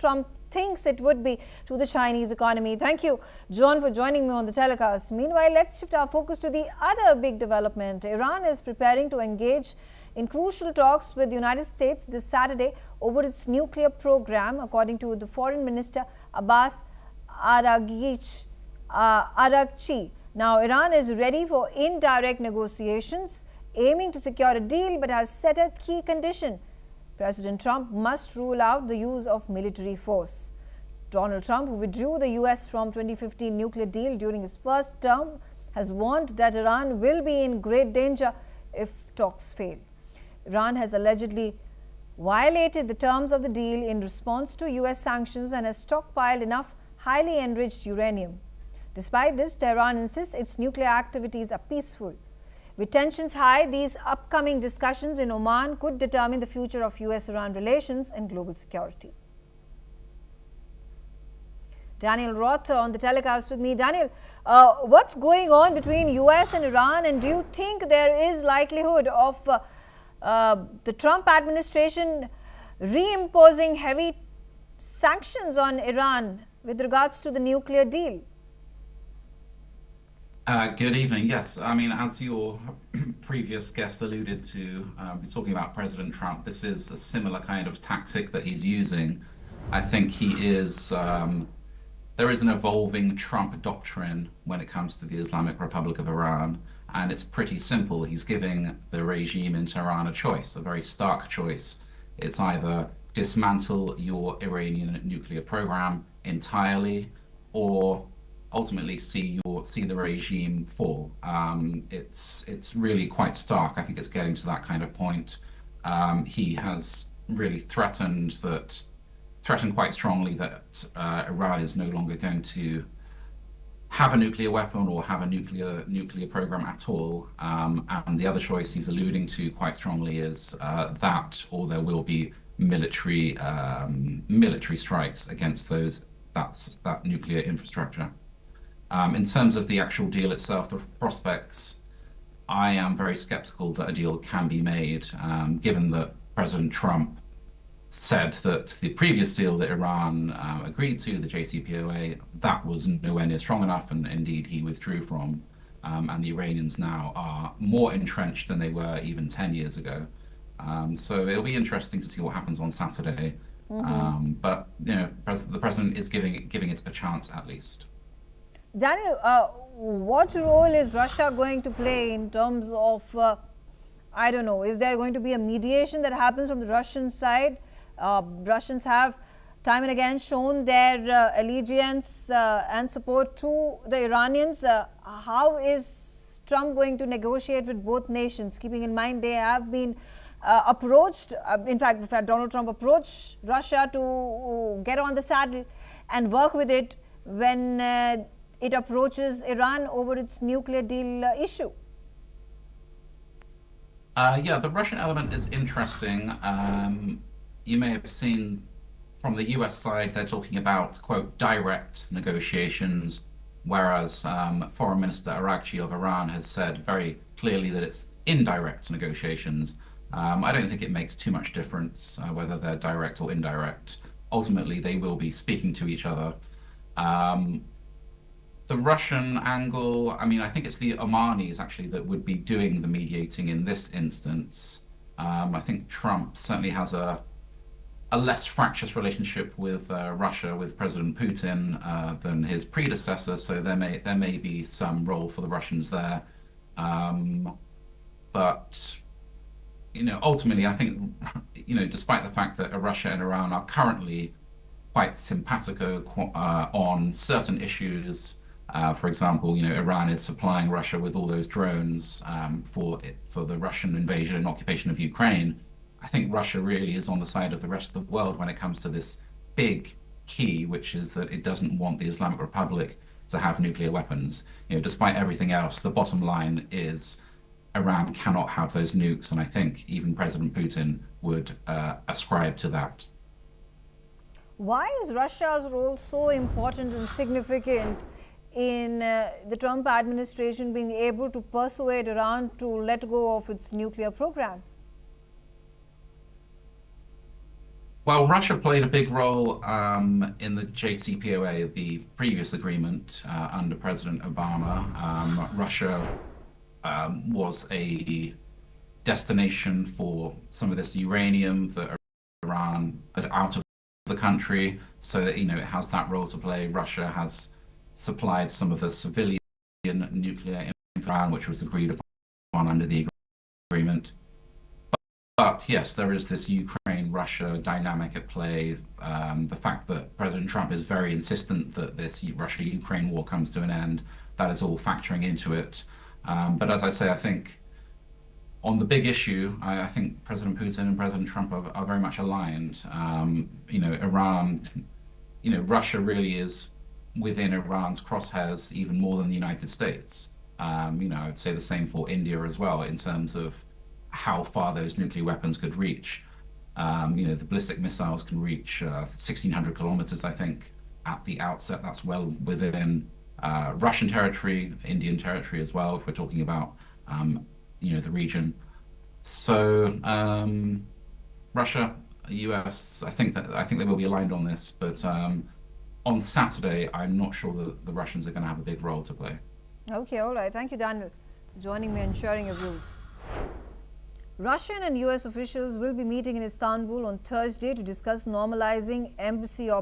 Trump thinks it would be to the Chinese economy. Thank you, John, for joining me on the telecast. Meanwhile, let's shift our focus to the other big development. Iran is preparing to engage in crucial talks with the United States this Saturday over its nuclear program, according to the Foreign Minister Abbas Araghchi. Now, Iran is ready for indirect negotiations, aiming to secure a deal, but has set a key condition. President Trump must rule out the use of military force. Donald Trump, who withdrew the U.S. from 2015 nuclear deal during his first term, has warned that Iran will be in great danger if talks fail. Iran has allegedly violated the terms of the deal in response to U.S. sanctions and has stockpiled enough highly enriched uranium. Despite this, Tehran insists its nuclear activities are peaceful. With tensions high, these upcoming discussions in Oman could determine the future of U.S.-Iran relations and global security. Daniel Roth on the telecast with me. Daniel, what's going on between U.S. and Iran, and do you think there is likelihood of the Trump administration reimposing heavy sanctions on Iran with regards to the nuclear deal? Good evening. Yes, I mean, as your previous guest alluded to, talking about President Trump, this is a similar kind of tactic that he's using. I think he is, there is an evolving Trump doctrine when it comes to the Islamic Republic of Iran, and it's pretty simple. He's giving the regime in Tehran a choice, a very stark choice. It's either dismantle your Iranian nuclear program entirely, or ultimately see the regime fall. It's really quite stark. I think it's getting to that kind of point. He has really threatened quite strongly that Iran is no longer going to have a nuclear weapon or have a nuclear program at all. And the other choice he's alluding to quite strongly is that, or there will be military strikes against that nuclear infrastructure. In terms of the actual deal itself, the prospects, I am very skeptical that a deal can be made, given that President Trump said that the previous deal that Iran agreed to, the JCPOA, that was nowhere near strong enough, and indeed he withdrew from. And the Iranians now are more entrenched than they were even 10 years ago. So it'll be interesting to see what happens on Saturday. But you know, the president is giving it a chance at least. Daniel, what role is Russia going to play in terms of, I don't know, is there going to be a mediation that happens from the Russian side? Russians have time and again shown their allegiance and support to the Iranians. How is Trump going to negotiate with both nations, keeping in mind they have been approached, in fact, Donald Trump approached Russia to get on the saddle and work with it when it approaches Iran over its nuclear deal issue? Yeah, the Russian element is interesting. You may have seen from the US side, they're talking about, quote, direct negotiations, whereas Foreign Minister Araghchi of Iran has said very clearly that it's indirect negotiations. I don't think it makes too much difference whether they're direct or indirect. Ultimately, they will be speaking to each other. The Russian angle, I mean, I think it's the Omanis actually that would be doing the mediating in this instance. I think Trump certainly has a less fractious relationship with Russia, with President Putin, than his predecessor, so there may be some role for the Russians there. But you know, ultimately, I think, you know, despite the fact that Russia and Iran are currently quite simpatico on certain issues. For example, you know, Iran is supplying Russia with all those drones for the Russian invasion and occupation of Ukraine. I think Russia really is on the side of the rest of the world when it comes to this big key, which is that it doesn't want the Islamic Republic to have nuclear weapons. You know, despite everything else, the bottom line is Iran cannot have those nukes, and I think even President Putin would ascribe to that. Why is Russia's role so important and significant in the Trump administration being able to persuade Iran to let go of its nuclear program? Well, Russia played a big role in the JCPOA, the previous agreement under President Obama. Russia was a destination for some of this uranium that Iran had out of the country, so that it has that role to play. Russia has supplied some of the civilian nuclear infrastructure, which was agreed upon under the agreement. But yes, there is this Ukraine-Russia dynamic at play. The fact that President Trump is very insistent that this Russia-Ukraine war comes to an end, that is all factoring into it. But as I say, I think on the big issue, I think President Putin and President Trump are very much aligned. Iran, Russia really is within Iran's crosshairs even more than the United States. I'd say the same for India as well in terms of how far those nuclear weapons could reach. The ballistic missiles can reach 1,600 kilometers, I think, at the outset. That's well within Russian territory, Indian territory as well, if we're talking about the region. So Russia, US, I think they will be aligned on this, but on Saturday, I'm not sure that the Russians are going to have a big role to play. Okay, all right. Thank you, Daniel, for joining me and sharing your views. Russian and US officials will be meeting in Istanbul on Thursday to discuss normalizing embassy operations.